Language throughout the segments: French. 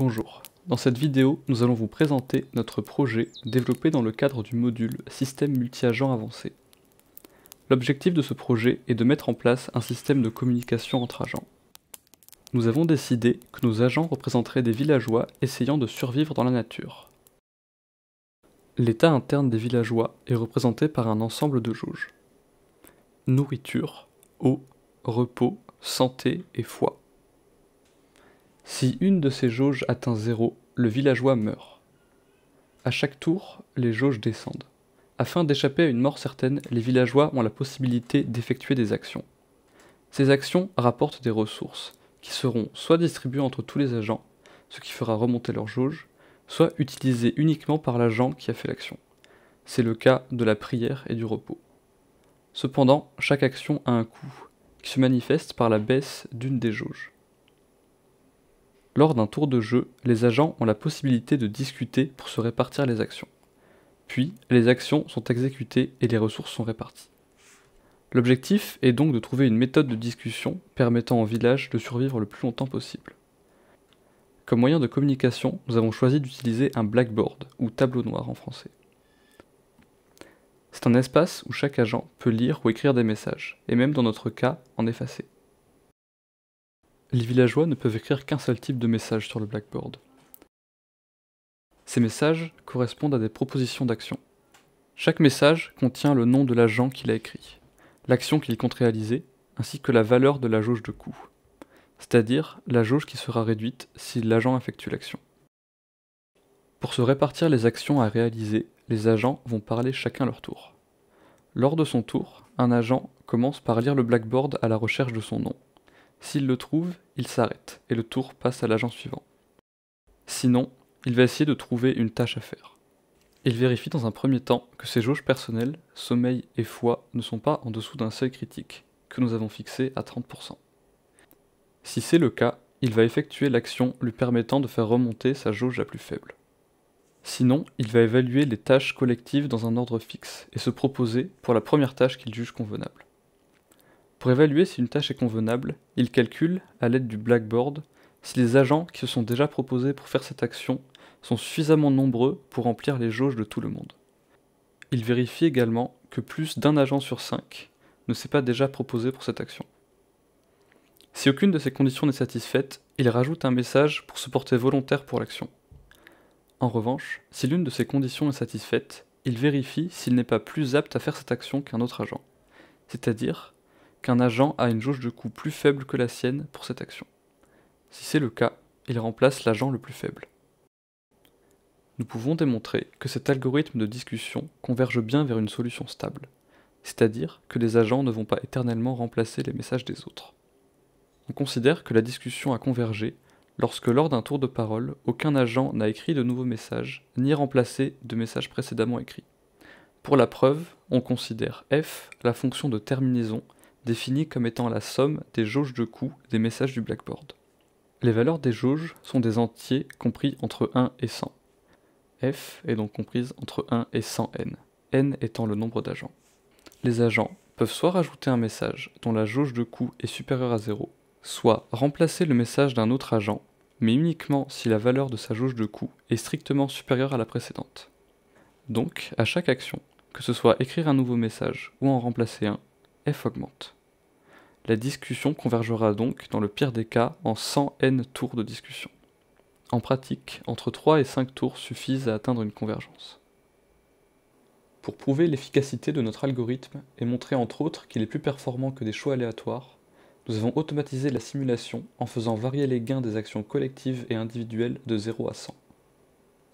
Bonjour, dans cette vidéo, nous allons vous présenter notre projet développé dans le cadre du module Système multi-agent avancé. L'objectif de ce projet est de mettre en place un système de communication entre agents. Nous avons décidé que nos agents représenteraient des villageois essayant de survivre dans la nature. L'état interne des villageois est représenté par un ensemble de jauges. Nourriture, eau, repos, santé et foi. Si une de ces jauges atteint 0, le villageois meurt. À chaque tour, les jauges descendent. Afin d'échapper à une mort certaine, les villageois ont la possibilité d'effectuer des actions. Ces actions rapportent des ressources, qui seront soit distribuées entre tous les agents, ce qui fera remonter leur jauge, soit utilisées uniquement par l'agent qui a fait l'action. C'est le cas de la prière et du repos. Cependant, chaque action a un coût, qui se manifeste par la baisse d'une des jauges. Lors d'un tour de jeu, les agents ont la possibilité de discuter pour se répartir les actions. Puis, les actions sont exécutées et les ressources sont réparties. L'objectif est donc de trouver une méthode de discussion permettant au village de survivre le plus longtemps possible. Comme moyen de communication, nous avons choisi d'utiliser un blackboard, ou tableau noir en français. C'est un espace où chaque agent peut lire ou écrire des messages, et même dans notre cas, en effacer. Les villageois ne peuvent écrire qu'un seul type de message sur le blackboard. Ces messages correspondent à des propositions d'action. Chaque message contient le nom de l'agent qui l'a écrit, l'action qu'il compte réaliser, ainsi que la valeur de la jauge de coût, c'est-à-dire la jauge qui sera réduite si l'agent effectue l'action. Pour se répartir les actions à réaliser, les agents vont parler chacun leur tour. Lors de son tour, un agent commence par lire le blackboard à la recherche de son nom. S'il le trouve, il s'arrête, et le tour passe à l'agent suivant. Sinon, il va essayer de trouver une tâche à faire. Il vérifie dans un premier temps que ses jauges personnelles, sommeil et foi, ne sont pas en dessous d'un seuil critique, que nous avons fixé à 30%. Si c'est le cas, il va effectuer l'action lui permettant de faire remonter sa jauge la plus faible. Sinon, il va évaluer les tâches collectives dans un ordre fixe, et se proposer pour la première tâche qu'il juge convenable. Pour évaluer si une tâche est convenable, il calcule, à l'aide du blackboard, si les agents qui se sont déjà proposés pour faire cette action sont suffisamment nombreux pour remplir les jauges de tout le monde. Il vérifie également que plus d'un agent sur 5 ne s'est pas déjà proposé pour cette action. Si aucune de ces conditions n'est satisfaite, il rajoute un message pour se porter volontaire pour l'action. En revanche, si l'une de ces conditions est satisfaite, il vérifie s'il n'est pas plus apte à faire cette action qu'un autre agent, c'est-à-dire qu'un agent a une jauge de coût plus faible que la sienne pour cette action. Si c'est le cas, il remplace l'agent le plus faible. Nous pouvons démontrer que cet algorithme de discussion converge bien vers une solution stable, c'est-à-dire que les agents ne vont pas éternellement remplacer les messages des autres. On considère que la discussion a convergé lorsque lors d'un tour de parole, aucun agent n'a écrit de nouveaux messages, ni remplacé de messages précédemment écrits. Pour la preuve, on considère f la fonction de terminaison définie comme étant la somme des jauges de coût des messages du blackboard. Les valeurs des jauges sont des entiers compris entre 1 et 100. F est donc comprise entre 1 et 100n, n étant le nombre d'agents. Les agents peuvent soit rajouter un message dont la jauge de coût est supérieure à 0, soit remplacer le message d'un autre agent, mais uniquement si la valeur de sa jauge de coût est strictement supérieure à la précédente. Donc, à chaque action, que ce soit écrire un nouveau message ou en remplacer un, f augmente. La discussion convergera donc, dans le pire des cas, en 100n tours de discussion. En pratique, entre 3 et 5 tours suffisent à atteindre une convergence. Pour prouver l'efficacité de notre algorithme et montrer entre autres qu'il est plus performant que des choix aléatoires, nous avons automatisé la simulation en faisant varier les gains des actions collectives et individuelles de 0 à 100.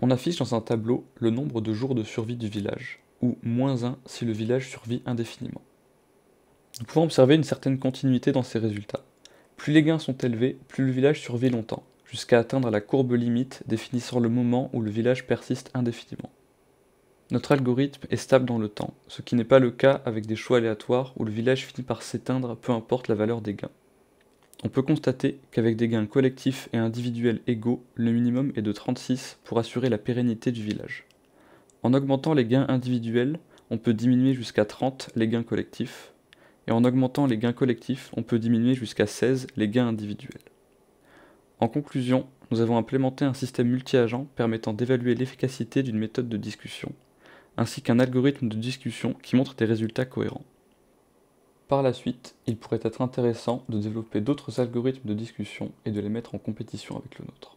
On affiche dans un tableau le nombre de jours de survie du village, ou -1 si le village survit indéfiniment. Nous pouvons observer une certaine continuité dans ces résultats. Plus les gains sont élevés, plus le village survit longtemps, jusqu'à atteindre la courbe limite définissant le moment où le village persiste indéfiniment. Notre algorithme est stable dans le temps, ce qui n'est pas le cas avec des choix aléatoires où le village finit par s'éteindre peu importe la valeur des gains. On peut constater qu'avec des gains collectifs et individuels égaux, le minimum est de 36 pour assurer la pérennité du village. En augmentant les gains individuels, on peut diminuer jusqu'à 30 les gains collectifs, et en augmentant les gains collectifs, on peut diminuer jusqu'à 16 les gains individuels. En conclusion, nous avons implémenté un système multi-agent permettant d'évaluer l'efficacité d'une méthode de discussion, ainsi qu'un algorithme de discussion qui montre des résultats cohérents. Par la suite, il pourrait être intéressant de développer d'autres algorithmes de discussion et de les mettre en compétition avec le nôtre.